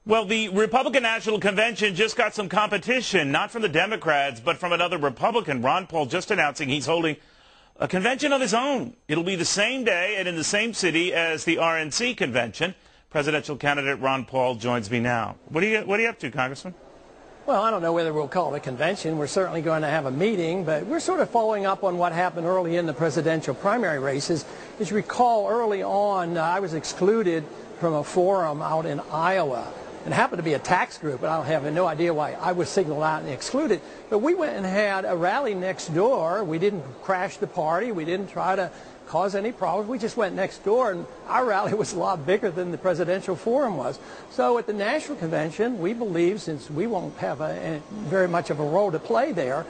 Well, the Republican National Convention just got some competition, not from the Democrats, but from another Republican. Ron Paul just announcing he's holding a convention of his own. It'll be the same day and in the same city as the RNC convention. Presidential candidate Ron Paul joins me now. What are you up to, Congressman? Well, I don't know whether we'll call it a convention. We're certainly going to have a meeting, but we're sort of following up on what happened early in the presidential primary races. As you recall, early on, I was excluded from a forum out in Iowa. It happened to be a tax group, but I have no idea why I was singled out and excluded. But we went and had a rally next door. We didn't crash the party. We didn't try to cause any problems. We just went next door, and our rally was a lot bigger than the presidential forum was. So at the national convention, we believe, since we won't have very much of a role to play there,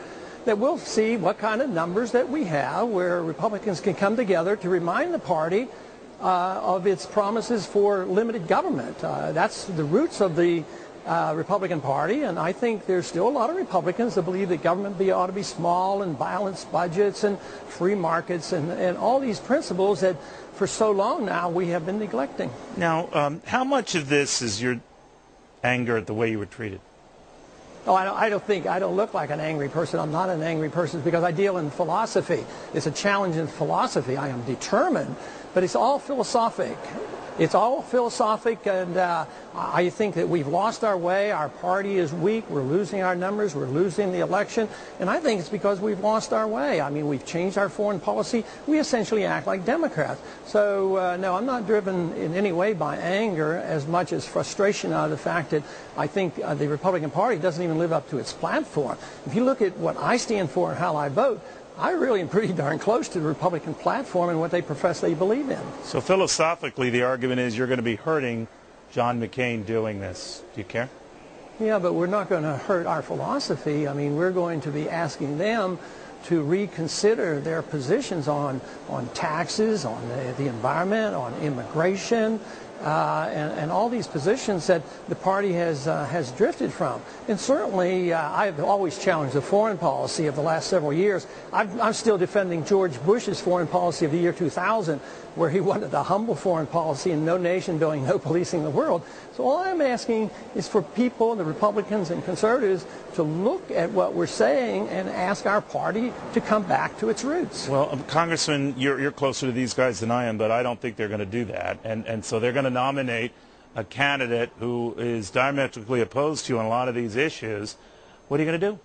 that we'll see what kind of numbers that we have where Republicans can come together to remind the party of its promises for limited government. That's the roots of the Republican Party, and I think there's still a lot of Republicans that believe that government ought to be small and balanced budgets and free markets and all these principles that for so long now we have been neglecting. Now, how much of this is your anger at the way you were treated? Oh, I don't look like an angry person. I'm not an angry person because I deal in philosophy. It's a challenge in philosophy. I am determined, but it's all philosophic. It's all philosophic, and I think that we've lost our way. Our party is weak. We're losing our numbers. We're losing the election, and I think it's because we've lost our way. I mean, we've changed our foreign policy. We essentially act like Democrats. So, no, I'm not driven in any way by anger as much as frustration out of the fact that I think the Republican Party doesn't even live up to its platform. If you look at what I stand for and how I vote, I really am pretty darn close to the Republican platform and what they profess they believe in. So philosophically, the argument is you're going to be hurting John McCain doing this. Do you care? Yeah, but we're not going to hurt our philosophy. I mean, we're going to be asking them to reconsider their positions on taxes, on the environment, on immigration, and all these positions that the party has drifted from. And certainly, I've always challenged the foreign policy of the last several years. I'm still defending George Bush's foreign policy of the year 2000, where he wanted a humble foreign policy and no nation building, no policing the world. So all I'm asking is for people, the Republicans and conservatives, to look at what we're saying and ask our party to come back to its roots. Well, Congressman, you're closer to these guys than I am, but I don't think they're going to do that. And so they're going to nominate a candidate who is diametrically opposed to you on a lot of these issues. What are you going to do?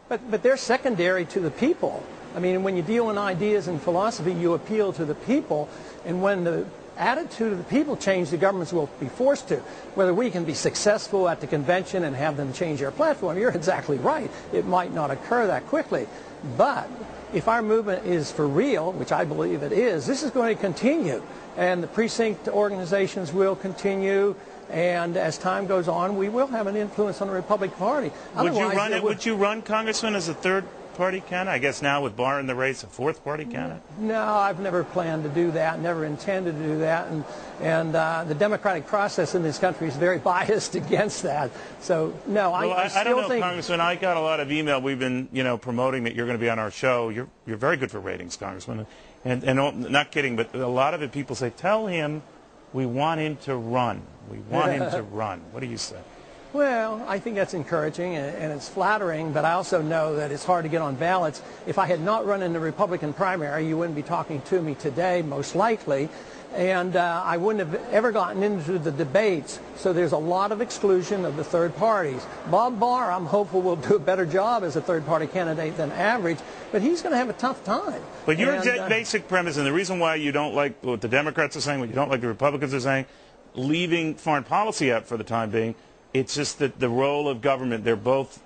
But they're secondary to the people. I mean, when you deal in ideas and philosophy, you appeal to the people, and when the attitude of the people change, the governments will be forced to. Whether we can be successful at the convention and have them change their platform, you're exactly right. It might not occur that quickly. But if our movement is for real, which I believe it is, this is going to continue. And the precinct organizations will continue. And as time goes on, we will have an influence on the Republican Party. Would you run, Congressman, as a third-party candidate? I guess now with Barr in the race, a fourth-party candidate? No, I've never planned to do that, never intended to do that. And the democratic process in this country is very biased against that. So, no, I still don't know, think... Congressman, I got a lot of email. We've been, promoting that you're going to be on our show. You're very good for ratings, Congressman. And not kidding, but a lot of it, people say, tell him we want him to run. We want him to run. What do you say? Well, I think that's encouraging and it's flattering, but I also know that it's hard to get on ballots. If I had not run in the Republican primary, you wouldn't be talking to me today, most likely, and I wouldn't have ever gotten into the debates. So there's a lot of exclusion of the third parties. Bob Barr, I'm hopeful, will do a better job as a third-party candidate than average, but he's going to have a tough time. But your basic premise, and the reason why you don't like what the Democrats are saying, what you don't like the Republicans are saying, leaving foreign policy out for the time being, it's just that the role of government, they're both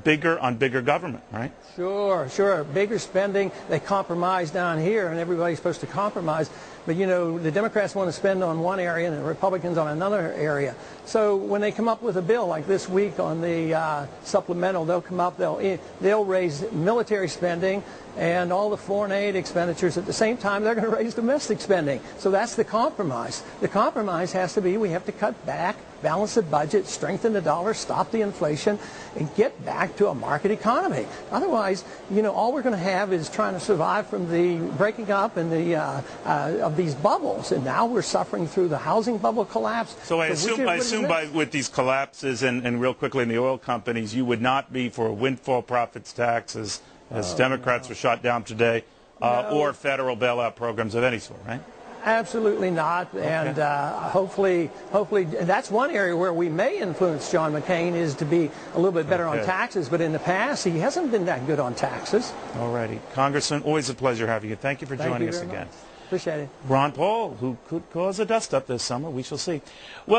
bigger on bigger government, right? Sure. Bigger spending. They compromise down here, and everybody's supposed to compromise. But, the Democrats want to spend on one area and the Republicans on another area. So when they come up with a bill like this week on the supplemental, they'll come up, they'll raise military spending and all the foreign aid expenditures. At the same time, they're going to raise domestic spending. So that's the compromise. The compromise has to be we have to cut back, balance the budget, strengthen the dollar, stop the inflation, and get back to a market economy. Otherwise, all we're going to have is trying to survive from the breaking up and of of these bubbles, and now we're suffering through the housing bubble collapse. So I assume with these collapses and real quickly in the oil companies, you would not be for a windfall profits tax as Democrats were shot down today, or federal bailout programs of any sort, right? Absolutely not, and hopefully, that's one area where we may influence John McCain is to be a little bit better on taxes. But in the past, he hasn't been that good on taxes. All righty, Congressman, always a pleasure having you. Thank you for joining us again. Appreciate it. Ron Paul, who could cause a dust-up this summer, we shall see. Well.